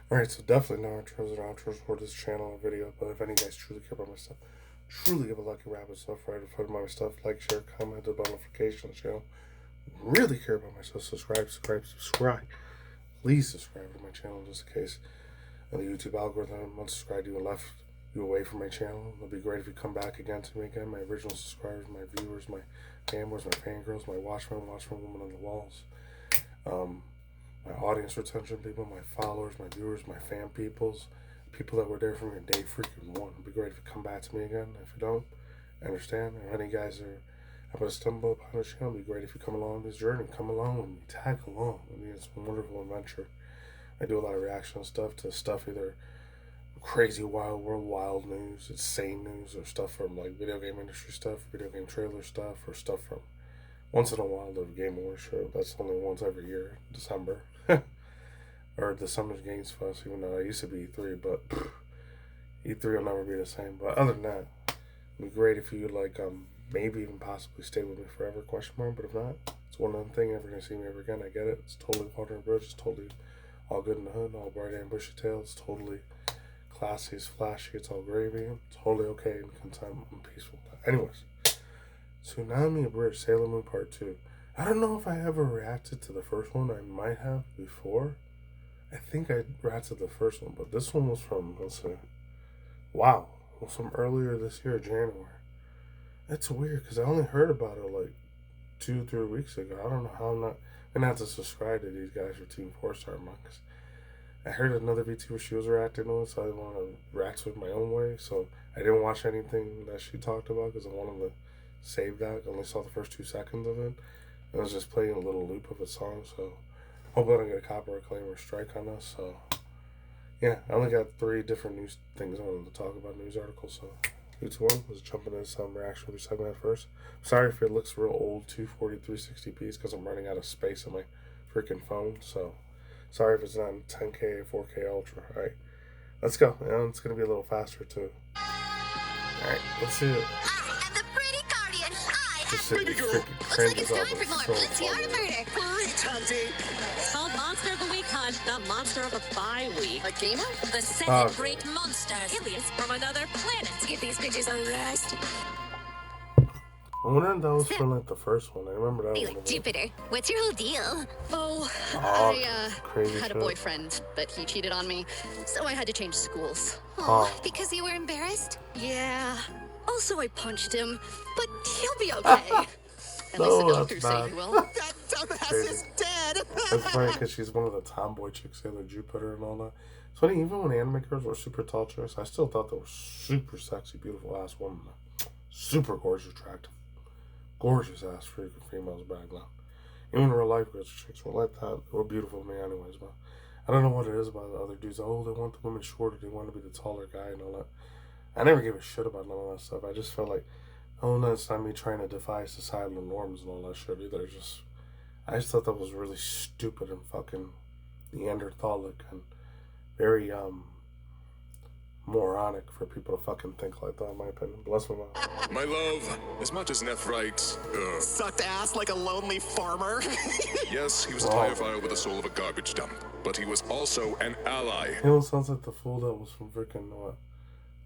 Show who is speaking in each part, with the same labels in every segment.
Speaker 1: Alright, so definitely no intros and outros for this channel or video, but if any of you guys truly care about my stuff, truly give a lucky rabbit stuff right in front of my stuff, like, share, comment, hit the bell notification on the channel. Really care about myself, subscribe. Please subscribe to my channel just in case the YouTube algorithm unsubscribed you and left you away from my channel. It'll be great if you come back again to me again. My original subscribers, my viewers, my fanboys, my fangirls, my watchmen, women on the walls. My audience retention people, my followers, my viewers, my fan peoples, people that were there from your day freaking one. It'd be great if you come back to me again. If you don't, I understand. If any guys are happen to stumble upon the channel, it'd be great if you come along this journey. Come along with me, tag along. I mean, it's a wonderful adventure. I do a lot of reaction stuff to stuff, either crazy wild world, wild news, insane news, or stuff from like video game industry stuff, video game trailer stuff, or stuff from once in a while the Game Awards show. That's only once every year, December. Or the Summer Games Fest, even though I used to be E3, but E3 will never be the same. But other than that, it'd be great if you like maybe even possibly stay with me forever, question mark. But if not, it's one other thing, never gonna see me ever again. I get it. It's totally water and bridge, it's totally all good in the hood, all bright and bushy tail, it's totally classy, it's flashy, it's all gravy, it's totally okay and content and peaceful. Anyways, Toonami Abridged, Sailor Moon Part 2. I don't know if I ever reacted to the first one. I might have before. I think I reacted to the first one, but this one was from, let's see, wow, it was from earlier this year, January. That's weird, because I only heard about it like 2-3 weeks ago. I don't know how I'm not going to have to subscribe to these guys for Team 4-Star Monks. I heard another VTuber she was reacting to it, so I didn't want to react to it my own way, so I didn't watch anything that she talked about, because I wanted to save that. I only saw the first 2 seconds of it. It was just playing a little loop of a song, so hopefully I don't get a copyright claim or strike on us. So yeah, I only got 3 different news things I wanted to talk about, news articles. So each one was jumping into some reaction with segment at first. Sorry if it looks real old, 240 360p, because I'm running out of space on my freaking phone. So sorry if it's not 10K or 4K Ultra. All right, let's go. And it's gonna be a little faster too. All right, let's see it.
Speaker 2: Baby girl. Looks like it's time for more vtuber murder.
Speaker 3: Great hunting. It's called Monster of the Week Hunt, not Monster of the Bye-Week.
Speaker 2: A gamer?
Speaker 3: The 7 great monsters, aliens from another planet.
Speaker 2: Give these bitches a rest.
Speaker 1: I wonder if that was from like the first one. I remember that one.
Speaker 2: Jupiter, what's your whole deal?
Speaker 4: Oh, I had a boyfriend, but he cheated on me, so I had to change schools.
Speaker 2: Oh, because you were embarrassed?
Speaker 4: Yeah. Also, I punched him, but he'll be okay. At least the doctors say he will.
Speaker 3: That dumbass is dead.
Speaker 1: That's funny because she's one of the tomboy chicks, Sailor Jupiter and all that. It's funny, even when anime girls were super tall chicks, I still thought they were super sexy, beautiful ass women. Super gorgeous, attractive. Gorgeous ass freaking females back then. Even real life girls, chicks were like that. They were beautiful to me anyways, but I don't know what it is about the other dudes. Oh, they want the women shorter, they want to be the taller guy and all that. I never gave a shit about none of that stuff. I just felt like, oh no, it's not me trying to defy societal norms and all that shit either. I just thought that was really stupid and fucking Neanderthalic and very moronic for people to fucking think like that, in my opinion. Bless my mouth.
Speaker 5: My love, as much as Neff writes,
Speaker 3: Sucked ass like a lonely farmer.
Speaker 5: yes, he was a tire with the soul of a garbage dump, but he was also an ally.
Speaker 1: You know, it sounds like the fool that was from freaking what?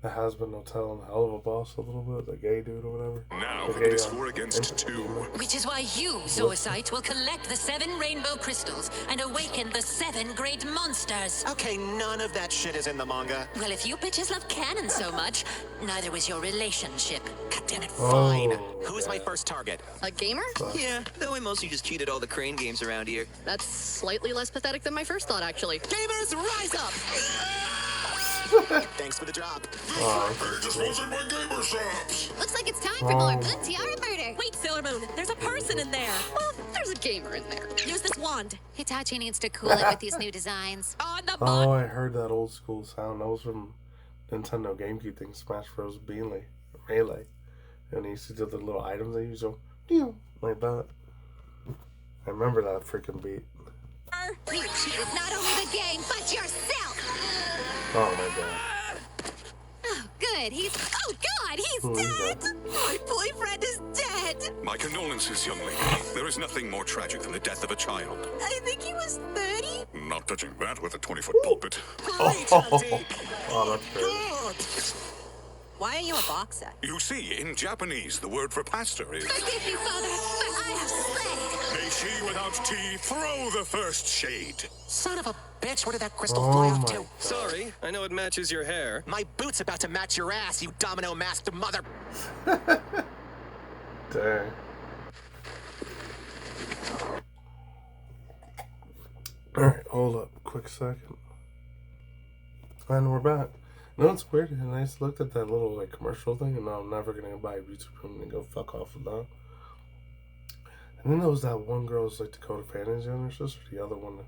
Speaker 1: The Has-Been Hotel and Hell of a Boss a little bit, the gay dude or whatever.
Speaker 5: Now it is 4 against 2.
Speaker 3: Which is why you, Zoisite, will collect the 7 rainbow crystals and awaken the 7 great monsters.
Speaker 6: Okay, none of that shit is in the manga.
Speaker 3: Well, if you bitches love canon so much, neither was your relationship.
Speaker 6: God damn it,
Speaker 1: Oh.
Speaker 6: fine. Who is my first target?
Speaker 4: A gamer?
Speaker 7: Yeah, though I mostly just cheated all the crane games around here.
Speaker 4: That's slightly less pathetic than my first thought, actually.
Speaker 6: Gamers, rise up! Thanks for the drop.
Speaker 5: Just wasn't my gamer shops.
Speaker 2: Looks like it's time for more vtuber murder.
Speaker 3: Wait, Sailor Moon, there's a person in there.
Speaker 4: Well, there's a gamer in there.
Speaker 3: Use this wand.
Speaker 2: Hitachi needs to cool it with these new designs.
Speaker 3: On the
Speaker 1: Oh, I heard that old school sound. That was from Nintendo GameCube thing, Smash Bros. Melee. And they used to do the little items they used to go, like that. I remember that freaking beat.
Speaker 2: You cheated not only the game, but yourself.
Speaker 1: Oh my god.
Speaker 2: Oh, good. He's
Speaker 1: Who is
Speaker 2: dead.
Speaker 1: that?
Speaker 3: My boyfriend is dead.
Speaker 5: My condolences. condolences, young lady. There is nothing more tragic than the death of a child.
Speaker 2: I think he was 30.
Speaker 5: Not touching that with a 20-foot pulpit.
Speaker 6: Great, Auntie.
Speaker 1: Oh, that's crazy.
Speaker 2: Why are you a boxer?
Speaker 5: You see, in Japanese, the word for pastor is...
Speaker 2: Forgive me, Father, but I have slayed.
Speaker 5: May she without tea throw the first shade.
Speaker 6: Son of a bitch, where did that crystal
Speaker 1: Oh
Speaker 6: fly off
Speaker 1: my
Speaker 6: to?
Speaker 1: God.
Speaker 8: Sorry, I know it matches your hair.
Speaker 6: My boot's about to match your ass, you domino-masked mother...
Speaker 1: Dang. Alright, hold up. Quick second. And we're back. No, it's weird. And I just looked at that little like commercial thing, and now I'm never gonna buy a YouTube Premium and go fuck off with that. And then there was that one girl was like Dakota Fanning's younger sister. The other one that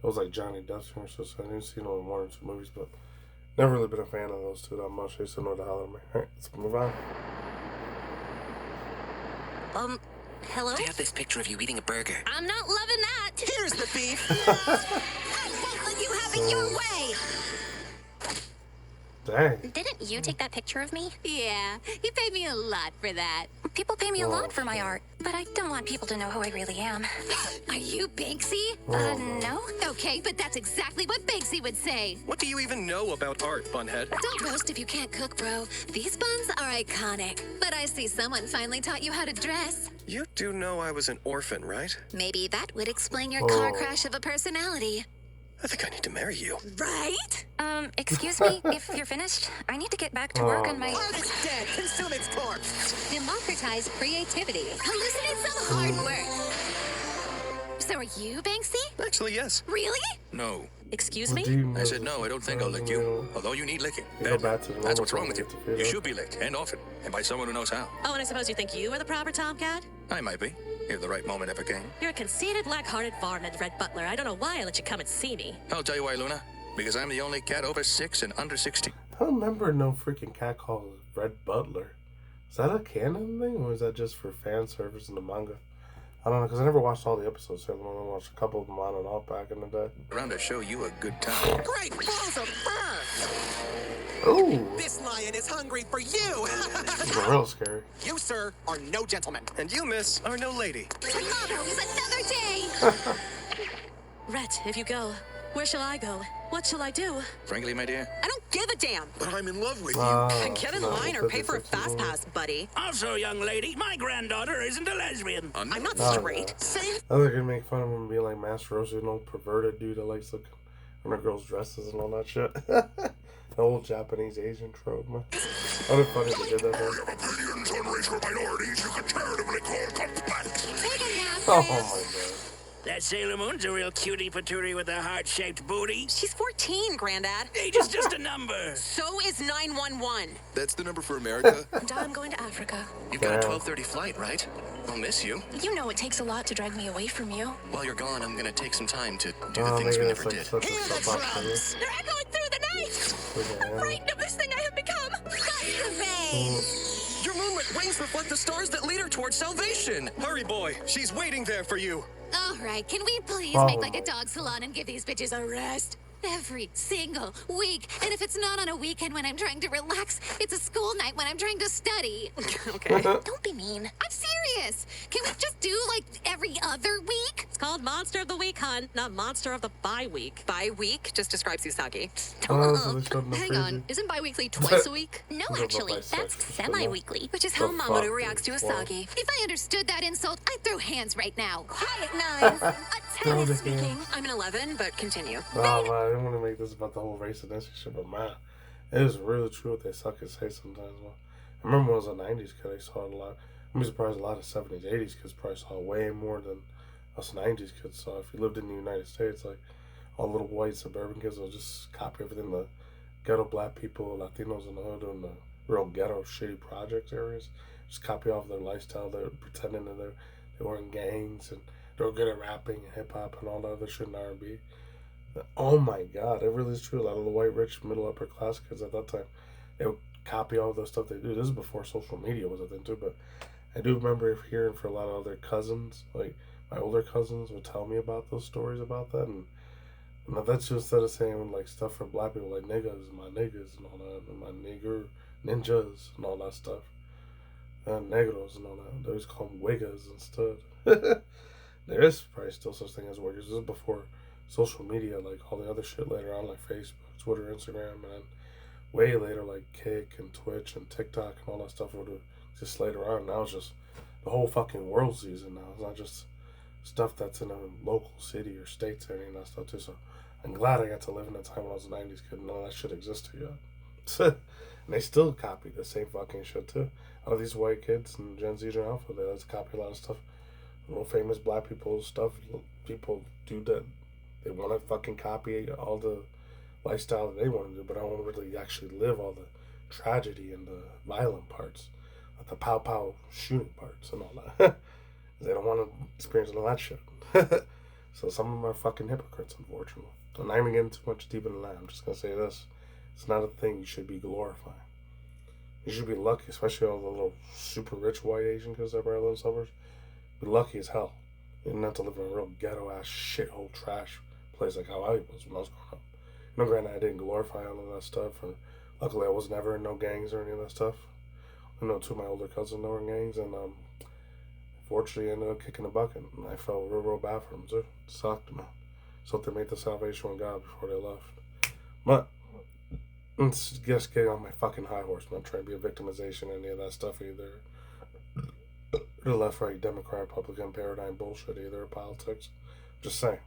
Speaker 1: was like Johnny Depp's younger sister. I didn't see no one or two movies, but never really been a fan of those two that much. They still know the hell out of me. Alright, let's move on.
Speaker 4: Hello?
Speaker 6: I have this picture of you eating a burger.
Speaker 4: I'm not loving that.
Speaker 6: Here's the beef.
Speaker 2: I won't let you have it your way.
Speaker 1: Dang.
Speaker 4: Didn't you take that picture of me?
Speaker 2: Yeah, you paid me a lot for that.
Speaker 4: People pay me a lot for my art, but I don't want people to know who I really am.
Speaker 2: Are you Banksy?
Speaker 4: No?
Speaker 2: Okay, but that's exactly what Banksy would say.
Speaker 8: What do you even know about art, bunhead?
Speaker 2: Don't roast if you can't cook, bro. These buns are iconic. But I see someone finally taught you how to dress.
Speaker 8: You do know I was an orphan, right?
Speaker 2: Maybe that would explain your car crash of a personality.
Speaker 8: I think I need to marry you.
Speaker 2: Right?
Speaker 4: Excuse me, if you're finished, I need to get back to work on my...
Speaker 6: Art is dead. Consume its corpse.
Speaker 2: Democratize creativity. Hallucinate some hard work. So are you Banksy?
Speaker 8: Actually, yes.
Speaker 2: Really?
Speaker 5: No.
Speaker 2: Excuse
Speaker 1: Do
Speaker 2: me?
Speaker 1: you
Speaker 9: I said, no, I don't think I'll lick you. Although you need licking.
Speaker 1: You go back to the
Speaker 9: That's what's
Speaker 1: normal
Speaker 9: wrong with you.
Speaker 1: time to feel
Speaker 9: You
Speaker 1: it.
Speaker 9: should be licked, and often, and by someone who knows how.
Speaker 10: Oh, and I suppose you think you are the proper tomcat?
Speaker 9: I might be, if the right moment ever came.
Speaker 10: You're a conceited, black-hearted varmint, Red Butler. I don't know why I let you come and see me.
Speaker 9: I'll tell you why, Luna. Because I'm the only cat over 6 and under 16.
Speaker 1: I don't remember no freaking cat called Red Butler. Is that a canon thing, or is that just for fan service in the manga? I don't know, because I never watched all the episodes. So I only watched a couple of them on and off back in the day.
Speaker 9: Around to show you a good time.
Speaker 6: Great balls of fur.
Speaker 1: Ooh,
Speaker 6: This lion is hungry for you.
Speaker 1: this is real scary.
Speaker 6: You, sir, are no gentleman.
Speaker 8: And you, miss, are no lady.
Speaker 2: Tomorrow is another day.
Speaker 10: Rhett, if you go, where shall I go? What shall I do?
Speaker 9: Frankly, my dear,
Speaker 10: I don't give a damn.
Speaker 5: But I'm in love with
Speaker 10: Get in line or pay for a fast pass, buddy.
Speaker 11: Also, young lady, my granddaughter isn't a lesbian.
Speaker 10: I'm not
Speaker 1: Oh,
Speaker 10: straight.
Speaker 6: Same.
Speaker 1: I think they make fun of him being like Master Rosa, you know, perverted dude that likes looking on a girl's dresses and all that shit. The old Japanese Asian trope, man. What a funny they did that. Man.
Speaker 5: opinions on racial minorities. You can charitably call complaints.
Speaker 2: Take a nap.
Speaker 1: Oh my god.
Speaker 11: That Sailor Moon's a real cutie patootie with a heart-shaped booty.
Speaker 10: She's 14, Granddad.
Speaker 11: Age is just a number.
Speaker 10: So is 911.
Speaker 5: That's the number for America.
Speaker 10: And I'm going to Africa.
Speaker 9: you've got a
Speaker 1: Damn.
Speaker 9: 12:30 flight, right? I'll miss you.
Speaker 10: You know it takes a lot to drag me away from you.
Speaker 9: While you're gone, I'm gonna take some time to do the
Speaker 1: Oh,
Speaker 9: things
Speaker 1: maybe
Speaker 9: we
Speaker 1: that's
Speaker 9: never
Speaker 1: like
Speaker 9: did.
Speaker 1: such a
Speaker 6: Hear the
Speaker 1: sub box
Speaker 6: drums.
Speaker 10: They're echoing through the night. I'm frightened of this thing I have become.
Speaker 2: Masturbate.
Speaker 8: Your moonlit wings reflect the stars that lead her towards salvation. Hurry, boy. She's waiting there for you.
Speaker 2: All right, can we please
Speaker 1: Oh.
Speaker 2: make like a dog salon and give these bitches a rest? Every single week. And if it's not on a weekend when I'm trying to relax, it's a school night when I'm trying to study.
Speaker 10: Okay.
Speaker 4: Don't be mean.
Speaker 2: I'm serious. Can we just do like every other week?
Speaker 10: It's called Monster of the Week, hon, not Monster of the Bi-Week. Bi-Week just describes Usagi.
Speaker 1: Oh, so they showed in the
Speaker 4: Hang
Speaker 1: preview.
Speaker 4: on, isn't bi-weekly twice a week? No,
Speaker 1: Don't
Speaker 4: actually,
Speaker 1: go by
Speaker 4: that's
Speaker 1: sex,
Speaker 4: semi-weekly.
Speaker 10: Which is how
Speaker 1: The
Speaker 10: Mamoru
Speaker 1: fuck
Speaker 10: reacts to
Speaker 1: is
Speaker 10: Usagi.
Speaker 2: If I understood that insult, I'd throw hands right now.
Speaker 10: Quiet, Nines. A
Speaker 1: Throw
Speaker 10: tennis
Speaker 1: the
Speaker 10: speaking.
Speaker 1: hands.
Speaker 10: I'm an 11, but continue.
Speaker 1: Oh man, I didn't want to make this about the whole race and this shit, but man, it is really true what they suck and say sometimes. Man. I remember when I was a 90s kid, I saw it a lot. I'm surprised a lot of 70s, 80s kids probably saw way more than us 90s kids saw. If you lived in the United States, like all little white suburban kids will just copy everything the ghetto black people, Latinos in the hood, and the real ghetto shitty project areas. Just copy off their lifestyle. They're pretending that they were in gangs and they're good at rapping and hip hop and all that other shit in R&B. Oh my god, it really is true. A lot of the white, rich, middle, upper class kids at that time, they would copy all the stuff they do. This is before social media was a thing too, but I do remember hearing for a lot of other cousins, like my older cousins would tell me about those stories about that, and that's just instead of saying like stuff for black people like niggas and my niggas and all that, and my nigger ninjas and all that stuff. negros and all that. They always call them wigas instead. There is probably still such thing as wiggers. This is before social media, like all the other shit later on, like Facebook, Twitter, Instagram, and then way later, like Kick and Twitch and TikTok and all that stuff would just later on. Now it's just the whole fucking world sees it now. It's not just stuff that's in a local city or states or any of that stuff too. So I'm glad I got to live in a time when I was a 90s kid and none of that shit existed yet. And they still copy the same fucking shit too. All these white kids and Gen Z and Alpha, they like to copy a lot of stuff. Famous black people stuff. People do that. They want to fucking copy all the lifestyle that they want to do, but I don't really actually live all the tragedy and the violent parts, like the pow shooting parts and all that. They don't want to experience all that shit. So some of them are fucking hypocrites, unfortunately. I'm not even getting too much deeper than that. I'm just gonna say this: it's not a thing you should be glorifying. You should be lucky, especially all the little super rich white Asian kids that probably live in suburbs. Be lucky as hell. You didn't have to live in a real ghetto-ass shithole trash place like how I was when I was growing up. You know, granted, I didn't glorify all of that stuff, and luckily I was never in no gangs or any of that stuff. I know two of my older cousins were in gangs, and fortunately ended up kicking the bucket, and I felt real bad for them too. It sucked, man. So they made the salvation with God before they left. But it's just getting on my fucking high horse. I'm not trying to be a victimization or any of that stuff either. The left, right, Democrat, Republican paradigm bullshit either, politics. Just saying.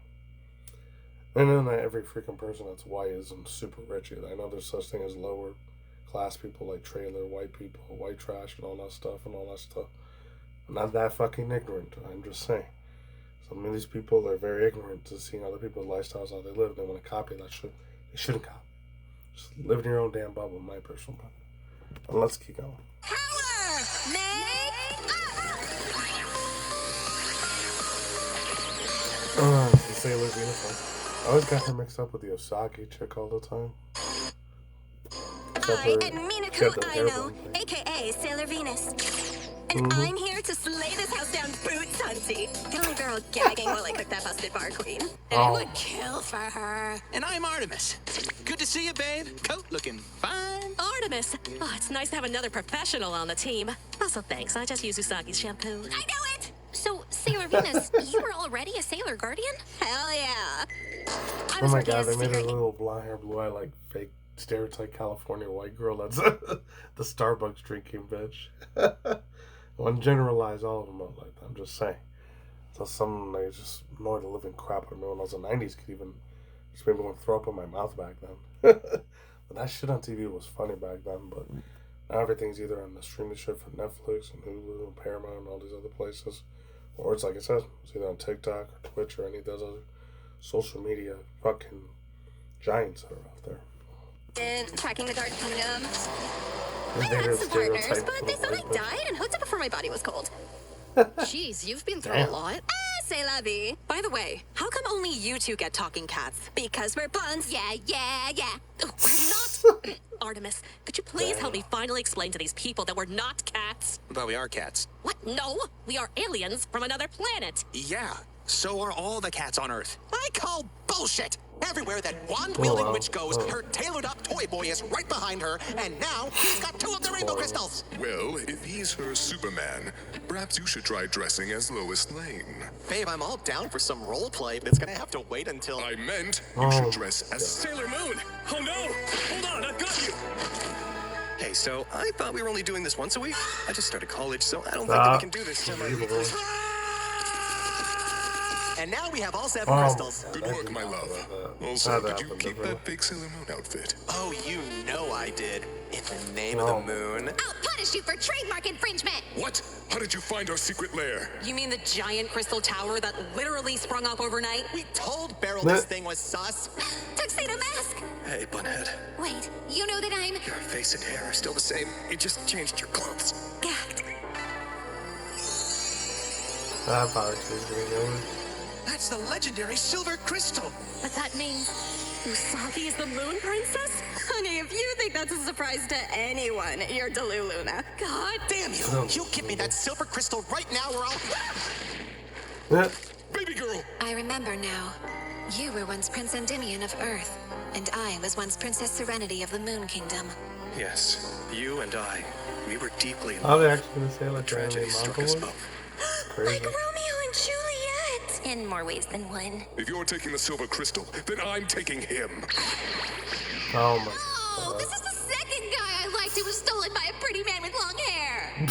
Speaker 1: And then not every freaking person that's white is super rich either. I know there's such thing as lower class people like trailer, white people, white trash and all that stuff. I'm not that fucking ignorant. I'm just saying. Some of these people are very ignorant to seeing other people's lifestyles, how they live. They want to copy that shit. They shouldn't copy. Just live in your own damn bubble, in my personal opinion. And let's keep going. The Sailor Venus one. I always got her mixed up with the Osaki chick all the time.
Speaker 4: I am Minaku Aino, aka Sailor Venus. And I'm here to slay this house down boots, hunty. The only girl gagging while I cook that busted bar queen.
Speaker 2: And I would kill for her.
Speaker 6: And I'm Artemis. Good to see you, babe. Coat looking fine.
Speaker 10: Artemis! Oh, it's nice to have another professional on the team. Also, thanks. I just use Usagi's shampoo.
Speaker 2: I know it! So, Sailor Venus, you were already a Sailor Guardian?
Speaker 4: Hell yeah.
Speaker 1: Oh my god, they made a little blonde hair, blue eye, like fake stereotype California white girl that's the Starbucks drinking bitch. I wouldn't generalize all of them out like that, I'm just saying. So some they just annoyed the living crap out of me when I was a 90s kid, even just made me want to throw up in my mouth back then. But that shit on TV was funny back then, but now everything's either on the streaming shit for Netflix and Hulu and Paramount and all these other places. Or it's like I said, it's either on TikTok or Twitch or any of those other social media fucking giants that are out there.
Speaker 4: And tracking the dark kingdom.
Speaker 1: I
Speaker 4: had some partners, but they thought I died and hooked up before my body was cold.
Speaker 10: Jeez, you've been through a lot.
Speaker 4: C'est la vie.
Speaker 10: By the way, how come only you two get talking cats?
Speaker 4: Because we're buns.
Speaker 2: Yeah.
Speaker 10: We're not. Artemis, could you please help me finally explain to these people that we're not cats?
Speaker 7: But we are cats.
Speaker 10: What? No, we are aliens from another planet.
Speaker 6: Yeah, so are all the cats on Earth. I call bullshit. Everywhere that wand-wielding witch goes, her tailored-up toy boy is right behind her, and now he's got 2 of the rainbow crystals.
Speaker 5: Well, if he's her Superman, perhaps you should try dressing as Lois Lane.
Speaker 6: Babe, I'm all down for some role play, but it's gonna have to wait until...
Speaker 5: I meant you should dress as
Speaker 8: Sailor Moon! Oh no! Hold on, I've got you!
Speaker 9: Hey, so I thought we were only doing this once a week. I just started college, so I don't think that we can do this semi-weekly.
Speaker 6: And now we have all 7 crystals.
Speaker 5: Good work, my love. Also, did you keep that fake Sailor Moon outfit?
Speaker 6: Oh, you know I did. In the name of the moon.
Speaker 2: I'll punish you for trademark infringement.
Speaker 5: What? How did you find our secret lair?
Speaker 10: You mean the giant crystal tower that literally sprung up overnight?
Speaker 6: We told Beryl this thing was sus.
Speaker 2: Tuxedo mask.
Speaker 9: Hey, Bunhead.
Speaker 2: Wait, you know that I'm...
Speaker 9: Your face and hair are still the same. You just changed your clothes.
Speaker 2: gagged.
Speaker 8: That's the legendary silver crystal.
Speaker 10: But that means Usagi is the moon princess?
Speaker 4: Honey, if you think that's a surprise to anyone, you're Deluluna.
Speaker 10: God
Speaker 6: damn you! You give me that silver crystal right now or I'll...
Speaker 5: Baby girl!
Speaker 2: I remember now. You were once Prince Endymion of Earth, and I was once Princess Serenity of the Moon Kingdom.
Speaker 9: Yes, you and I, we were deeply in
Speaker 1: Are they
Speaker 9: love.
Speaker 1: actually going to say like
Speaker 9: Tragedy struck us both.
Speaker 1: Crazy.
Speaker 4: Like Romeo and Juliet! In more ways than one.
Speaker 5: If you're taking the silver crystal, then I'm taking him.
Speaker 1: Oh my
Speaker 2: Oh, this is the second guy I liked who was stolen by a pretty man with long hair.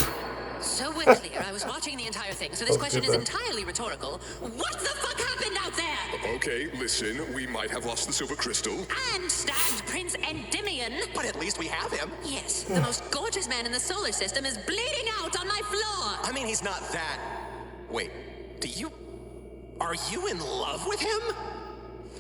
Speaker 3: So we're clear. I was watching the entire thing, so this question is entirely rhetorical. What the fuck happened out there?
Speaker 5: Okay, listen, we might have lost the silver crystal.
Speaker 3: And stabbed Prince Endymion.
Speaker 6: But at least we have him.
Speaker 3: Yes, the most gorgeous man in the solar system is bleeding out on my floor.
Speaker 6: I mean, he's not that. Wait, are you in love with him?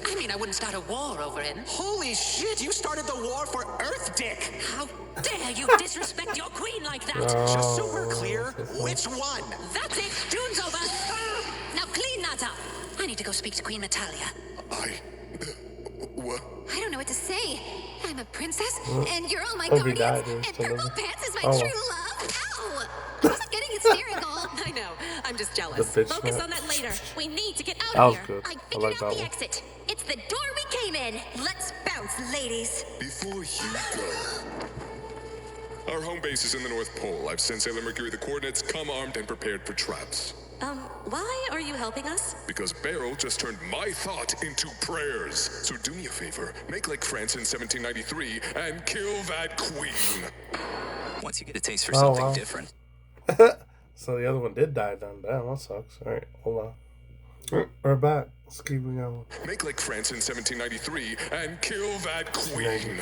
Speaker 3: I mean, I wouldn't start a war over him.
Speaker 6: Holy shit, you started the war for Earth, Dick!
Speaker 3: How dare you disrespect your queen like that?
Speaker 6: Just so we're clear, which one?
Speaker 3: That's it, June's over. Now clean that up. I need to go speak to Queen Natalia.
Speaker 5: What?
Speaker 2: I don't know what to say. I'm a princess, and you're all my
Speaker 1: Hope he
Speaker 2: guardians,
Speaker 1: died,
Speaker 2: and Purple Pants is my
Speaker 1: Oh.
Speaker 2: true love. Ow! I wasn't getting hysterical.
Speaker 10: I know. I'm just jealous.
Speaker 1: The bitch
Speaker 10: Focus
Speaker 1: snap.
Speaker 10: on that later. We need to get out
Speaker 1: That
Speaker 10: of
Speaker 1: was
Speaker 10: here.
Speaker 1: good.
Speaker 4: I
Speaker 1: I
Speaker 4: figured
Speaker 1: like
Speaker 4: out
Speaker 1: that
Speaker 4: the
Speaker 1: one.
Speaker 4: exit. It's the door we came in. Let's bounce, ladies.
Speaker 5: Before you go. Our home base is in the North Pole. I've sent Sailor Mercury the coordinates. Come armed and prepared for traps.
Speaker 10: Why are you helping us?
Speaker 5: Because Beryl just turned my thought into prayers. So do me a favor, make like France in 1793 and kill that queen.
Speaker 7: Once you get a taste for something different.
Speaker 1: So the other one did die then. Damn, that sucks. Alright, hold on. We're back. Let's keep going.
Speaker 5: Make like France in 1793 and kill that queen.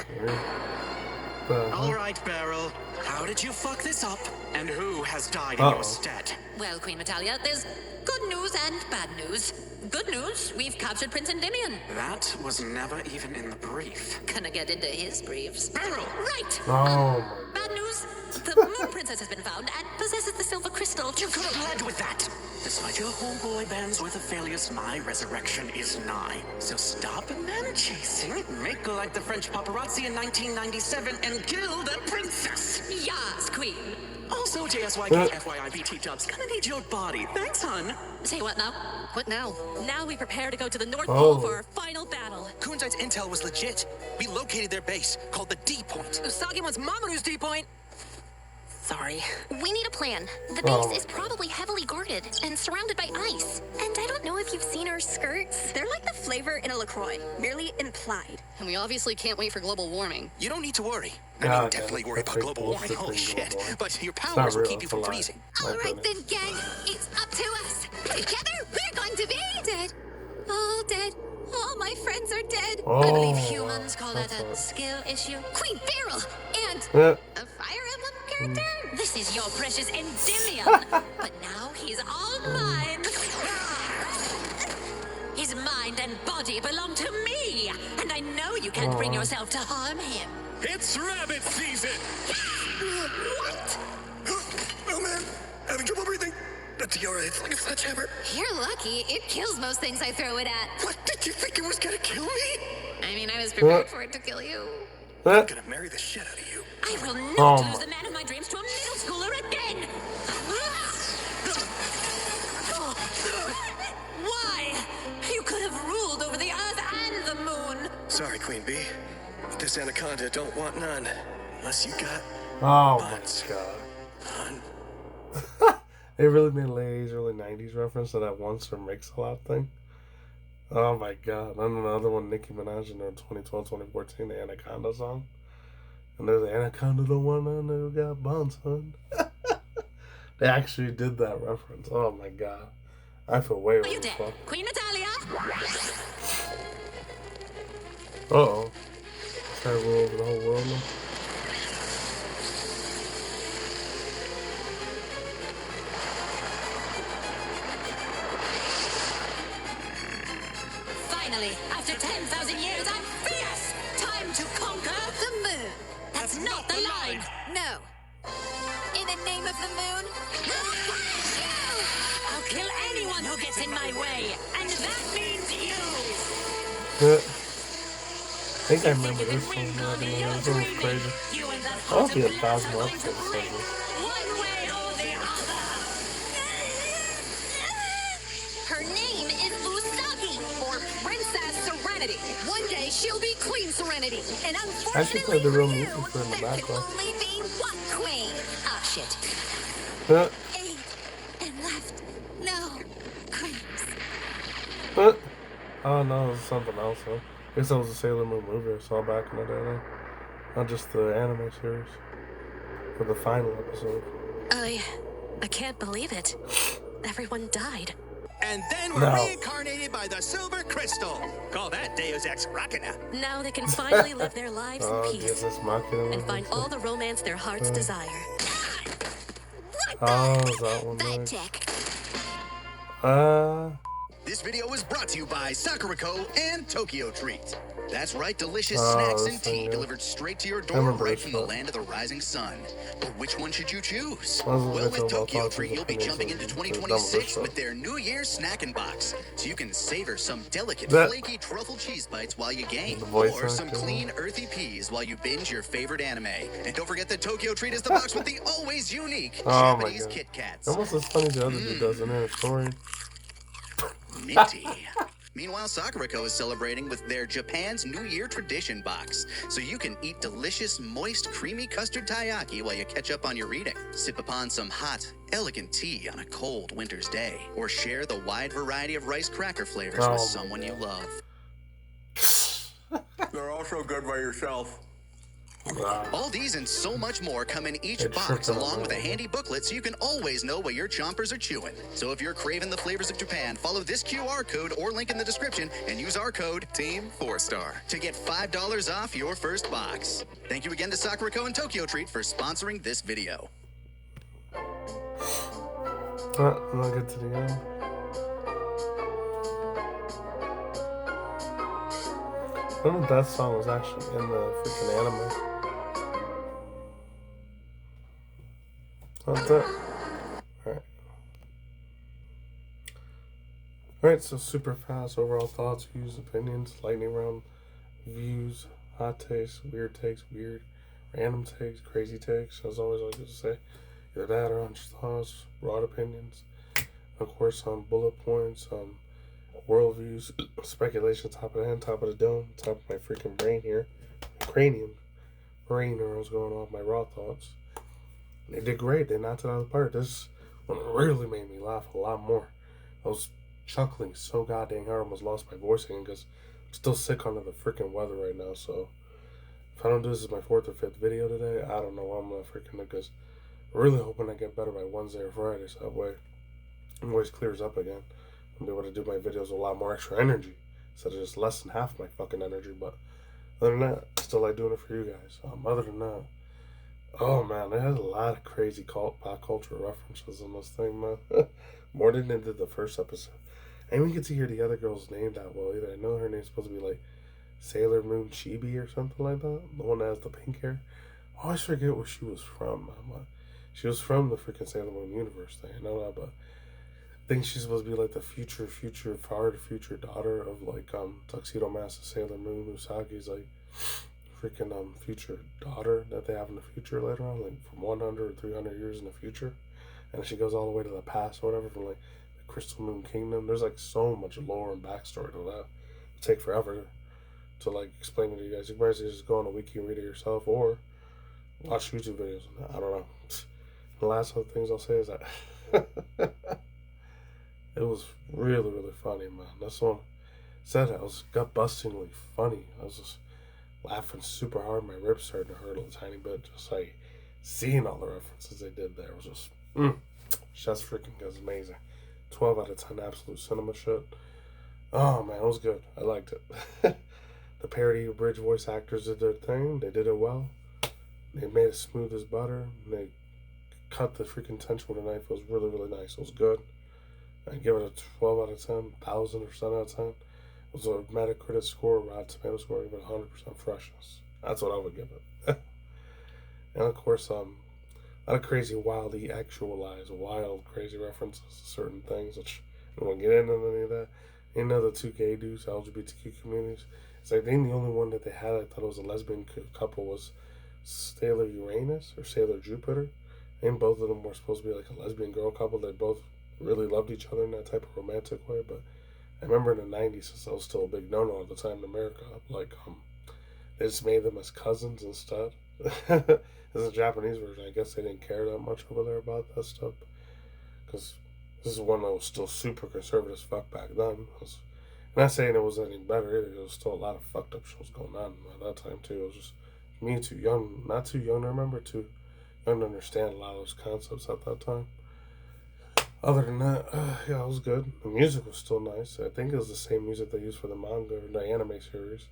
Speaker 12: All right, Beryl. How did you fuck this up? And who has died in your stead?
Speaker 3: Well, Queen Natalia, there's good news and bad news. Good news, we've captured Prince Endymion.
Speaker 12: That was never even in the brief.
Speaker 3: Gonna get into his briefs.
Speaker 12: Beryl!
Speaker 3: Right!
Speaker 1: Oh
Speaker 3: Bad news, the Moon Princess has been found and possesses the silver crystal.
Speaker 12: You could have led with that! Despite your homeboy band's worth of failures, my resurrection is nigh. So stop man chasing, make like the French paparazzi in 1997, and kill that princess!
Speaker 3: Yes, Queen.
Speaker 12: Also, JSYK, FYI, BT Dubs, gonna need your body. Thanks, hun.
Speaker 3: Say what now? What now?
Speaker 10: Now we prepare to go to the North Pole for our final battle.
Speaker 6: Kunzite's intel was legit. We located their base, called the D-Point.
Speaker 3: Usagi wants Mamoru's D-Point.
Speaker 4: Sorry. We need a plan. The base is probably heavily guarded and surrounded by ice. And I don't know if you've seen our skirts. They're like the flavor in a LaCroix, merely implied.
Speaker 3: And we obviously can't wait for global warming.
Speaker 6: You don't need to worry. I mean, definitely worry about global warming. Oh, shit. But your powers will keep you from freezing.
Speaker 2: All right then, gang. It's up to us. Together, we're going to be dead. All dead. All my friends are dead.
Speaker 3: I believe humans call that a skill issue.
Speaker 2: Queen Beryl and
Speaker 1: Yeah.
Speaker 2: a Fire Emblem character.
Speaker 3: This is your precious Endymion. But now he's all mine. His mind and body belong to me. And I know you can't bring yourself to harm him.
Speaker 5: It's rabbit season!
Speaker 9: What? Oh man, having trouble breathing. The tiara hits like a sledgehammer.
Speaker 2: You're lucky. It kills most things I throw it at.
Speaker 9: What, did you think it was gonna kill me?
Speaker 2: I mean, I was prepared for it to kill you.
Speaker 9: I'm gonna marry the shit out of you.
Speaker 3: I will not lose the man of my dreams to a middle schooler again. Why? You could have ruled over the earth and the moon.
Speaker 9: Sorry, Queen Bee. But this anaconda don't want none. Unless you got...
Speaker 1: Oh my god. They really made a late 80s, early 90s reference to that once or makes a lot thing. Oh my god. And another one, Nicki Minaj in their 2012-2014, the Anaconda song. And there's the Anaconda, the one I know got buns, son. They actually did that reference. Oh my god. I feel way
Speaker 3: Are you
Speaker 1: old as
Speaker 3: dead?
Speaker 1: fuck.
Speaker 3: Queen Natalia?
Speaker 1: Uh-oh. Try to rule over the whole world now.
Speaker 3: Finally, after 10,000 years, I'm fierce! Time to conquer the moon! That's not the line!
Speaker 2: No. In the name of the moon,
Speaker 3: I'll kill anyone who gets in my way, and that means you!
Speaker 1: I think I remember this one. This one was crazy. I don't see 1,000 more episodes of this.
Speaker 3: One way or the other!
Speaker 4: Her name is Usagi, or Princess
Speaker 2: One day she'll be Queen Serenity, and
Speaker 1: I should play the real
Speaker 2: unfortunately
Speaker 1: music for in the
Speaker 2: there can
Speaker 1: background.
Speaker 2: only be one queen. Ah, shit.
Speaker 1: Huh?
Speaker 2: 8 and left. No queens.
Speaker 1: Huh? Oh no, it was something else. Huh? I guess that was a Sailor Moon movie I saw back in the day. Though. Not just the anime series. For the final episode.
Speaker 10: I can't believe it. Everyone died.
Speaker 6: And then we're reincarnated by the silver crystal. Call that Deus Ex Machina.
Speaker 10: Now they can finally live their lives in peace and find all the romance their hearts desire.
Speaker 1: Oh, is that one nice?
Speaker 13: This video was brought to you by Sakurako and Tokyo Treat. That's right, delicious snacks and tea delivered straight to your door right from the land of the rising sun. But which one should you choose? Well, with Tokyo Treat, you'll be jumping into 2026 with their New Year's snacking box. So you can savor some delicate, flaky truffle cheese bites while you game, or some clean, earthy peas while you binge your favorite anime. And don't forget that Tokyo Treat is the box with the always unique Japanese Kit Kats.
Speaker 1: Almost as funny as the other dude does in their story.
Speaker 13: Minty. Meanwhile, Sakurako is celebrating with their Japan's New Year Tradition box, so you can eat delicious, moist, creamy custard taiyaki while you catch up on your reading. Sip upon some hot, elegant tea on a cold winter's day, or share the wide variety of rice cracker flavors with someone you love.
Speaker 9: They're also good by yourself.
Speaker 13: All these and so much more come in each box along with a handy booklet so you can always know what your chompers are chewing. So if you're craving the flavors of Japan, follow this QR code or link in the description and use our code TEAM4STAR to get $5 off your first box. Thank you again to Sakurako and Tokyo Treat for sponsoring this video.
Speaker 1: And I'll get to the end. I don't know if that song was actually in the freaking anime. What's that? Alright, so super fast overall thoughts, views, opinions, lightning round, views, hot takes, weird takes, weird, random takes, crazy takes, as always I like to say. Either that or honest thoughts, broad opinions, of course bullet points, worldviews, speculation, top of the head, top of the dome, top of my freaking brain here, cranium, brain neurons going off, my raw thoughts. They did great. They knocked it out of the park. This one really made me laugh a lot more. I was chuckling so goddamn hard I almost lost my voice again because I'm still sick under the freaking weather right now. So if I don't do this as my 4th or 5th video today, I don't know what I'm gonna freaking do because I'm really hoping I get better by Wednesday or Friday so that way my voice clears up again. I'll be able to do my videos with a lot more extra energy instead of just less than half my fucking energy. But other than that, I still like doing it for you guys. Other than that, oh man, they had a lot of crazy pop culture references in this thing, man. More than they did the first episode. I didn't even get to hear the other girl's name that well either. I know her name's supposed to be like Sailor Moon Chibi or something like that. The one that has the pink hair. I always forget where she was from, man. She was from the freaking Sailor Moon universe thing. I know that, but I think she's supposed to be like the future daughter of like Tuxedo Mask Sailor Moon. Usagi's like freaking future daughter that they have in the future later on, like from 100 or 300 years in the future, and she goes all the way to the past or whatever from like the Crystal Moon Kingdom. There's like so much lore and backstory to that. It'll take forever to like explain it to you guys. You can probably just go on a wiki and read it yourself or watch YouTube videos. I don't know. The last of the things I'll say is that it was really, really funny, man. That's one said it was gut-bustingly funny. I was just laughing super hard. My ribs started to hurt a tiny bit. Just like seeing all the references they did there was just chef's freaking was amazing. 12 out of 10 absolute cinema shit. Oh man, it was good. I liked it. The parody Abridged voice actors did their thing. They did it well. They made it smooth as butter. They cut the freaking tension with a knife. It was really, really nice. It was good. I give it a 12 out of 10, 1,000 or 7 out of 10. It was a Metacritic score, Rotten Tomato score, I give it 100% freshness. That's what I would give it. And of course, a lot of crazy, wildly actualized, wild, crazy references to certain things, which I don't want to get into any of that. You know, the two gay dudes, LGBTQ communities. It's like, I think the only one that they had, I thought it was a lesbian couple, was Sailor Uranus or Sailor Jupiter. And both of them were supposed to be like a lesbian girl couple. They both really loved each other in that type of romantic way, but I remember in the 90s, since I was still a big no-no at the time in America, like, they just made them as cousins instead. As a Japanese version, I guess they didn't care that much over there about that stuff. Because this is one that was still super conservative as fuck back then. I'm not saying it was any better either. There was still a lot of fucked up shows going on at that time too. It was just me too young, not too young to remember, too young to understand a lot of those concepts at that time. Other than that, yeah, it was good. The music was still nice. I think it was the same music they used for the manga or the anime series.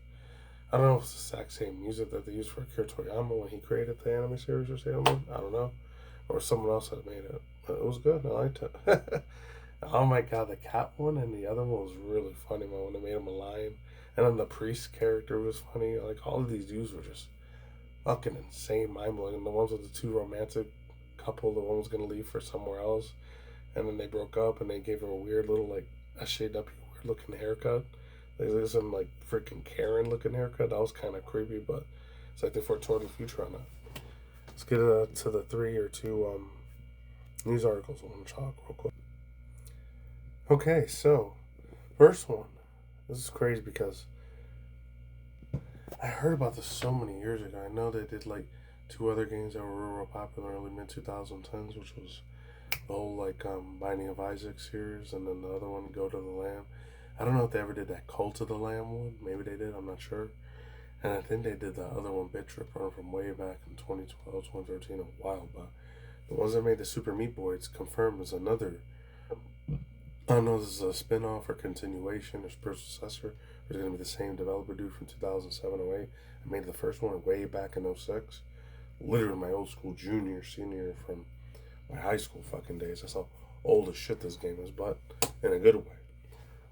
Speaker 1: I don't know if it's the exact same music that they used for Akira Toriyama when he created the anime series or something. I don't know. Or someone else had made it. But it was good. I liked it. Oh my god, the cat one and the other one was really funny, man, when they made him a lion. And then the priest character was funny. Like, all of these dudes were just fucking insane, mind-blowing. And the ones with the two romantic couple, the one was going to leave for somewhere else. And then they broke up and they gave her a weird little, like, a shade up, weird looking haircut. Like, there's some, like, freaking Karen looking haircut. That was kind of creepy, but it's like they foretold the future on that. Let's get to the 3 or 2 news articles on the chalk real quick. Okay, so, first one. This is crazy because I heard about this so many years ago. I know they did, like, 2 other games that were real popular in early mid-2010s, which was the whole, like, Binding of Isaac series, and then the other one, Go to the Lamb. I don't know if they ever did that Cult of the Lamb one. Maybe they did, I'm not sure. And I think they did the other one, Bit Trip Run, from way back in 2012, 2013, a while back. The ones that made the Super Meat Boy, it's confirmed as another. I don't know if this is a spin-off or continuation or spiritual successor. It's going to be the same developer dude from 2007-08. I made the first one way back in 06. Literally my old school junior, senior from my high school fucking days. That's how old as shit this game is, but in a good way.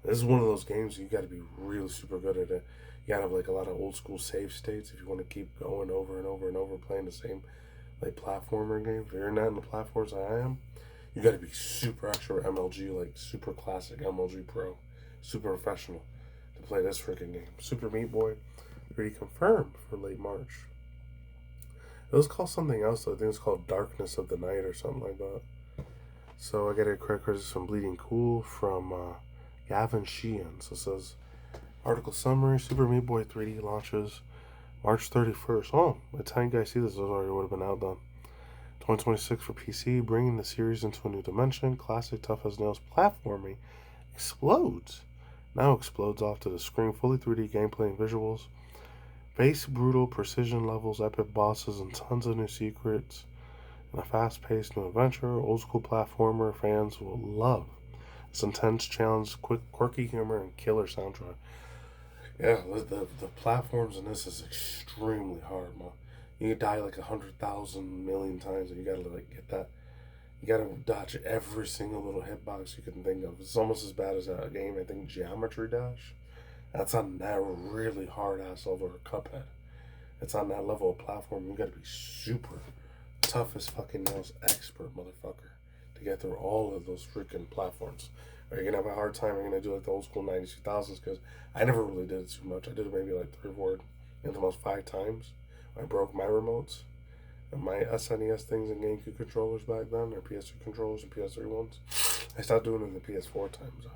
Speaker 1: This is one of those games you got to be really super good at it. You got to have like a lot of old school save states if you want to keep going over and over and over playing the same like platformer game. If you're not in the platforms I am, you got to be super extra MLG, like super classic MLG Pro, super professional to play this freaking game. Super Meat Boy, already confirmed for late March. It was called something else though. I think it's called Darkness of the Night or something like that. So I got a correct from Bleeding Cool from Gavin Sheehan. So it says, article summary, Super Meat Boy 3D launches March 31st. Oh, by the time you guys see this, it already would have been out then. 2026 for PC, bringing the series into a new dimension. Classic tough as nails platforming explodes. Now explodes off to the screen. Fully 3D gameplay and visuals. Base brutal precision levels, epic bosses, and tons of new secrets. And a fast-paced new adventure. Old school platformer fans will love. It's intense challenge, quick, quirky humor, and killer soundtrack. Yeah, the platforms in this is extremely hard, man. You can die like 100,000 million times, and you gotta like get that. You gotta dodge every single little hitbox you can think of. It's almost as bad as a game, I think, Geometry Dash. That's on that really hard ass level, or Cuphead. It's on that level of platform. You gotta be super tough as fucking nails, expert motherfucker, to get through all of those freaking platforms. Or you're gonna have a hard time. You're gonna do like the old school 90s, 2000s, because I never really did it too much. I did it maybe like 3 or 4, at the most 5 times. I broke my remotes and my SNES things and GameCube controllers back then, or PS2 controllers and PS3 ones. I stopped doing it in the PS4 times though.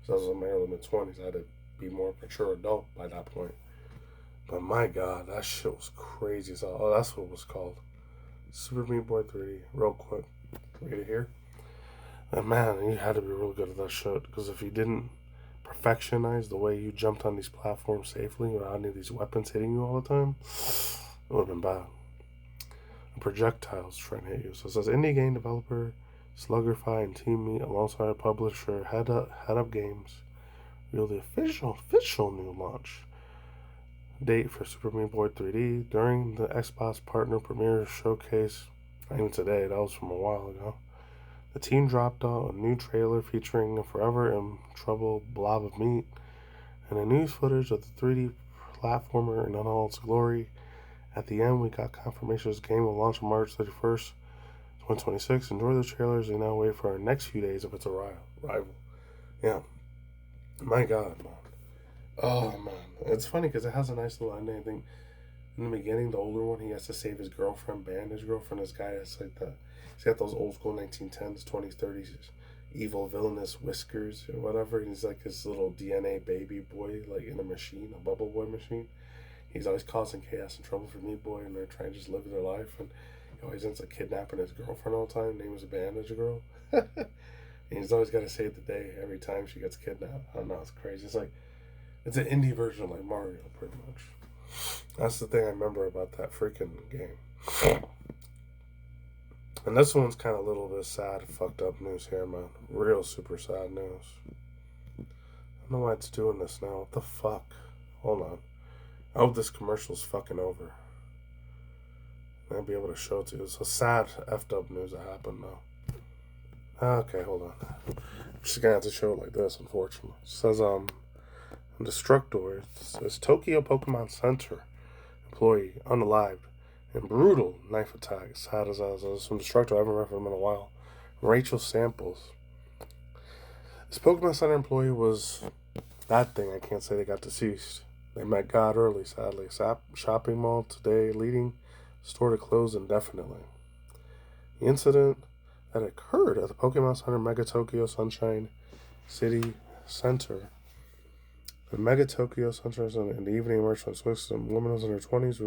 Speaker 1: So I was in my early mid-20s. I had to be more mature adult by that point. But my god, that shit was crazy. So, oh, that's what it was called. Super Meat Boy 3D. Real quick. Read it here. And man, you had to be real good at that shit. Because if you didn't perfectionize the way you jumped on these platforms safely without any of these weapons hitting you all the time, it would have been bad. And projectiles trying to hit you. So it says indie game developer Sluggerfy and Team Meat alongside publisher Head Up Games reveal the official new launch date for Super Meat Boy 3D during the Xbox Partner Premiere Showcase. Not even today, that was from a while ago. The team dropped out a new trailer featuring a forever in trouble blob of meat and a news footage of the 3D platformer in all its glory. At the end, we got confirmation this game will launch on March 31st, 2026. Enjoy the trailers and now wait for our next few days of its arrival. Yeah. My god, man. Oh, man. It's funny because it has a nice little ending. I think in the beginning, the older one, he has to save his girlfriend, band his girlfriend. This guy has like he's got those old school 1910s, 20s, 30s evil villainous whiskers or whatever. He's like this little DNA baby boy, like in a machine, a bubble boy machine. He's always causing chaos and trouble for Meat Boy, and they're trying to just live their life. And he always ends up kidnapping his girlfriend all the time. Her name is a Bandage Girl. And he's always got to save the day every time she gets kidnapped. I don't know, it's crazy. It's an indie version of like Mario, pretty much. That's the thing I remember about that freaking game. And this one's kind of a little bit sad, fucked up news here, man. Real super sad news. I don't know why it's doing this now. What the fuck? Hold on. I hope this commercial's fucking over. I'll be able to show it to you. It's a sad, effed up news that happened now. Okay, hold on. I'm just gonna have to show it like this, unfortunately. It says, Destructor says Tokyo Pokemon Center employee unalived in brutal knife attack. Sad as from Destructor. I haven't read from him in a while. Rachel Samples. This Pokemon Center employee was that thing. I can't say they got deceased. They met God early, sadly. Shopping mall today, leading store to close indefinitely. The incident that occurred at the Pokemon Center Mega Tokyo Sunshine City Center. The Mega Tokyo Sunshine Center in the evening emerged from Swiss. A woman was in her 20s.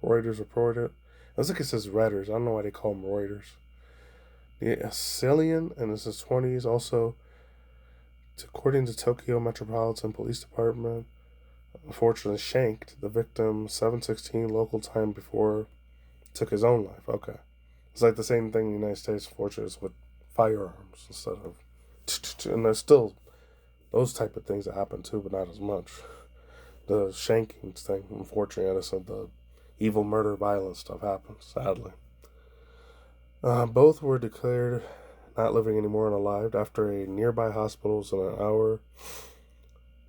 Speaker 1: Reuters reported it. I think it says Redders. I don't know why they call them Reuters. The Assylian, and this is 20s, also, according to Tokyo Metropolitan Police Department, unfortunately shanked the victim 7:16 local time before took his own life. Okay. It's like the same thing in the United States, unfortunately, with firearms instead of... And there's still those type of things that happen too, but not as much. The shanking thing, unfortunately, that's the evil murder violence stuff happens, sadly. Both were declared not living anymore and alive after a nearby hospital within an hour.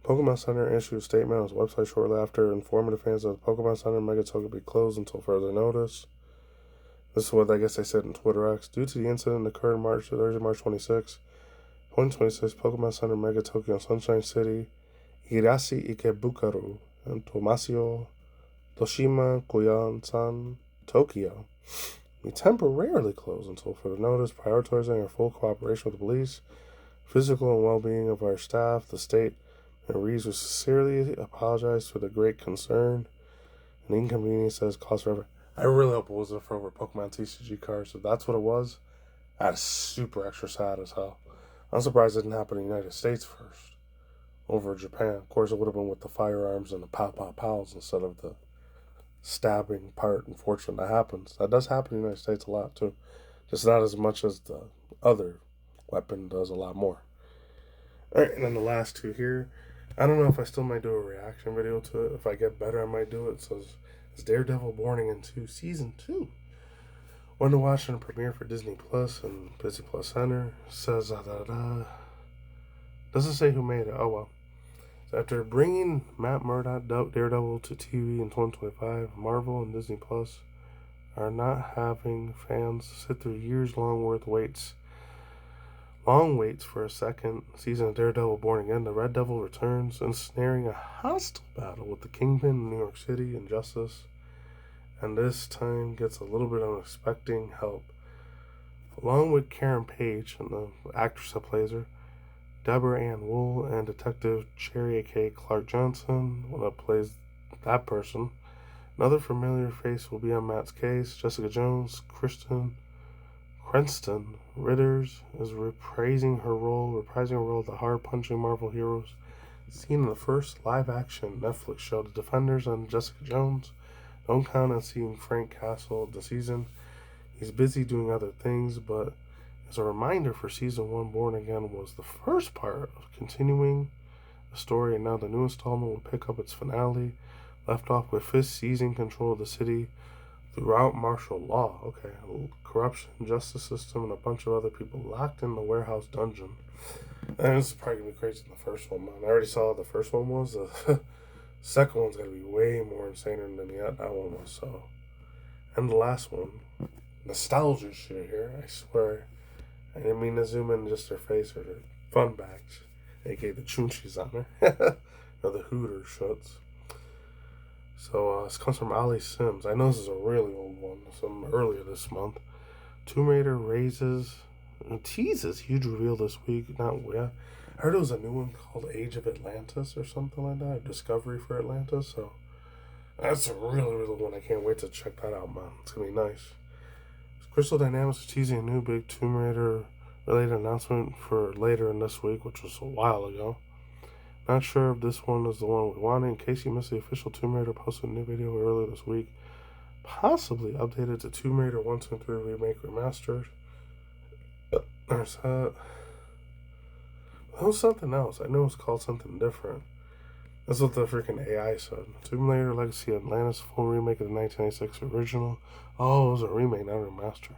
Speaker 1: Pokemon Center issued a statement on its website shortly after, informing the fans that the Pokemon Center Mega Tokyo would be closed until further notice. This is what I guess they said in Twitter X. Due to the incident that occurred Thursday, March 26, 2026, Pokemon Center Mega Tokyo in Sunshine City, Hirasi Ikebukaru, and Tomasio Toshima Koyan-san, Tokyo, we temporarily close until further notice, prioritizing our full cooperation with the police, physical and well-being of our staff, the state, and Reeves will sincerely apologize for the great concern and inconvenience that has caused forever. I really hope it wasn't for over Pokemon TCG cards. If that's what it was, that's super extra sad as hell. I'm surprised it didn't happen in the United States first, over Japan. Of course, it would have been with the firearms and the pow-pow-pows instead of the stabbing part. Unfortunately, that happens. That does happen in the United States a lot, too. Just not as much as the other weapon does, a lot more. Alright, and then the last two here. I don't know if I still might do a reaction video to it. If I get better, I might do it. So it's Daredevil Born Again 2 Season 2. Went to watch the premiere for Disney Plus and Disney Plus Center. Says, doesn't say who made it. Oh, well. So after bringing Matt Murdock Daredevil to TV in 2025, Marvel and Disney Plus are not having fans sit through years-long long waits for a second season of Daredevil Born Again. The Red Devil returns, ensnaring a hostile battle with the Kingpin in New York City and Justice, and this time gets a little bit unexpected help. Along with Karen Page and the actress that plays her, Deborah Ann Wool, and Detective Cherry A.K. Clark Johnson, that plays that person. Another familiar face will be on Matt's case. Jessica Jones, Cranston Ritters is reprising her role of the hard-punching Marvel heroes seen in the first live-action Netflix show, The Defenders, on Jessica Jones. Don't count on seeing Frank Castle this season. He's busy doing other things, but as a reminder for Season 1, Born Again was the first part of continuing the story, and now the new installment will pick up its finale, left off with Fisk seizing control of the city throughout martial law. Okay, corruption, justice system, and a bunch of other people locked in the warehouse dungeon. And this is probably going to be crazy than the first one, man. I already saw what the first one was. The second one's going to be way more insane than that one was, so. And the last one, nostalgia shit here, I swear. I didn't mean to zoom in just their face or their fun bags, aka the chunchis on there, or the Hooter shirts. So this comes from Ali Sims. I know this is a really old one, some earlier this month. Tomb Raider raises teases huge reveal this week. Not yeah. I heard it was a new one called Age of Atlantis or something like that. Discovery for Atlantis. So that's a really, really one. I can't wait to check that out, man. It's gonna be nice. Crystal Dynamics is teasing a new big Tomb Raider related announcement for later in this week, which was a while ago. Not sure if this one is the one we wanted. In case you missed the official Tomb Raider posted a new video earlier this week, possibly updated to Tomb Raider 1, 2, and 3 Remake Remastered. There's that. That was something else. I know it's called something different. That's what the freaking AI said. Tomb Raider Legacy Atlantis, full remake of the 1996 original. Oh, it was a remake, not a remaster.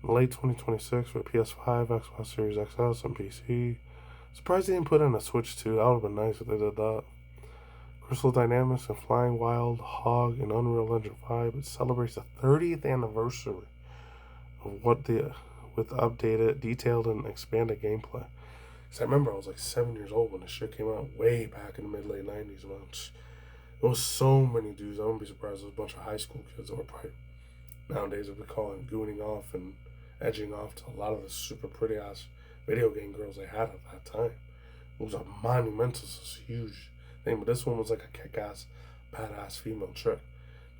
Speaker 1: In late 2026 for PS5, Xbox Series XS, and PC. Surprised they didn't put in a Switch too. That would have been nice if they did that. Crystal Dynamics and Flying Wild Hog and Unreal Engine 5. It celebrates the 30th anniversary of with updated, detailed, and expanded gameplay. Because I remember I was like 7 years old when this shit came out, way back in the mid-late 90s, man. There was so many dudes. I wouldn't be surprised. There was a bunch of high school kids that were probably, nowadays, we call it gooning off and edging off to a lot of the super pretty-ass video game girls they had at that time. It was a monumental, huge thing. But this one was like a kick-ass, badass female chick.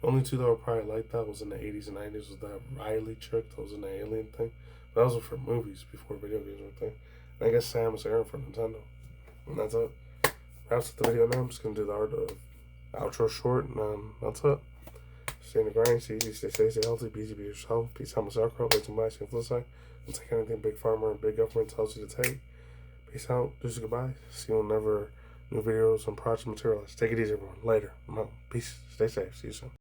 Speaker 1: The only two that were probably like that was in the 80s and 90s was that Riley chick that was in the Alien thing. But that was for movies before video games were a thing. And I guess Samus Aran for Nintendo. And that's it. Wraps up the video now. I'm just going to do the outro short, and that's it. Stay in the grind, stay easy, stay safe, stay healthy, be easy, be yourself. Peace out, my sauerkraut, wait till my skin flip side. Don't take anything Big Pharma and Big Government tells you to take. Peace out, deuces, goodbye. See you whenever new videos and project materials. Take it easy, everyone. Later. I'm out. Peace. Stay safe. See you soon.